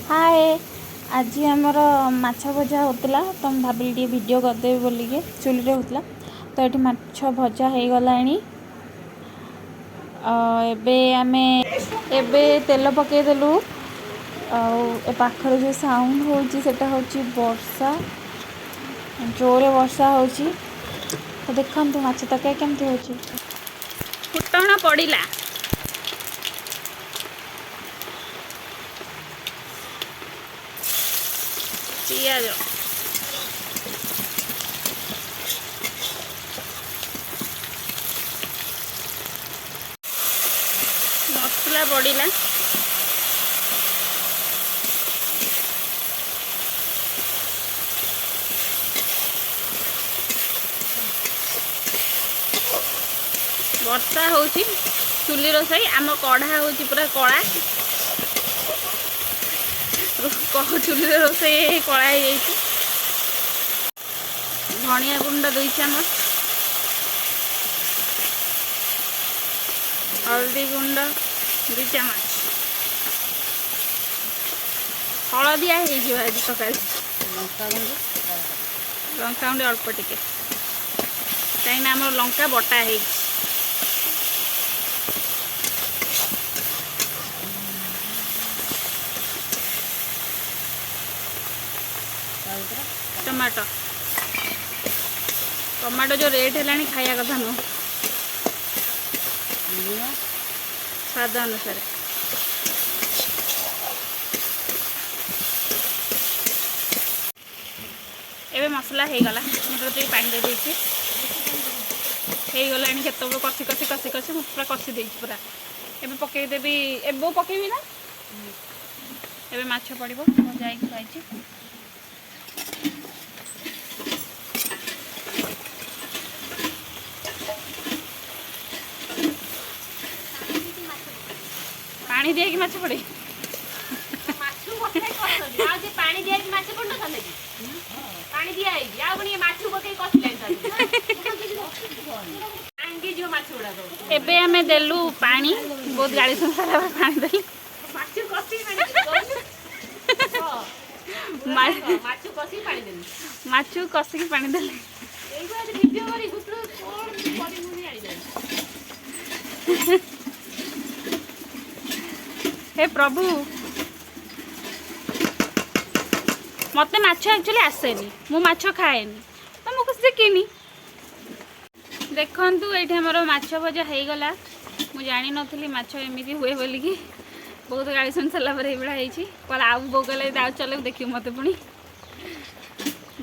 हाय आज आमर माछ भजा होता तो मैं भाविली टे वीडियो करदेवी बोलिके चुली रे होता तो ये माछ भजा हो गला आमे एबे तेल पकईदेलु पाखर जो साउंड होटा हूँ वर्षा जोरे वर्षा हो देखु माछ तक केमती हो फुटण पड़ा पियाज मसला पड़ा वर्षा हो चुली रोसई आम कढ़ा हो पूरा कला चुली रोसई कला धनिया गुंड 2 चामच हल्दी गुंड 2 चामच हलदिया आज तक लंका गुंड अल्प टिके कहीं आम लंका बटा है टमाटो टमाटो जो रेट है खाया कथा नुह स्वाद अनुसार एबे मसला हो गला मुझे पानी दे देती गला केत कषि कषि कषि कषि मुझे पूरा कषि दे पूरा एबे पकईदेवी एबो पकईबी ना एबे माछ पड़ो भजा खाई पानी दिया कि माछ पड़े पानी दिया कि माछ पड़ पानी दिया आ पुणी माछ पकई कषि जो माछ गुड़ा एबे हमें देलु पानी बहुत गाड़ी संसार पानी देली माछ कषि माछ कषि पानी देली माछ कषिक पानी देली वीडियो करी कोन जानी हे प्रभु मत माछ एक्चुअली आसेनी मु माछ खाएनी तो मुझे कुछ शिखिनी देखु ये आमर माछ भजा हो गला मुझे जानी नी माछ एमती हुए बोलिकी बहुत गाड़ी सुन सारा पर यही कल आउ बो गले आउ चल देख मत पुणी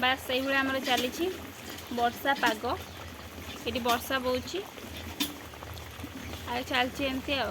बास से आमर चली वर्षा पाग ये वर्षा बोची आ चलती एमती आ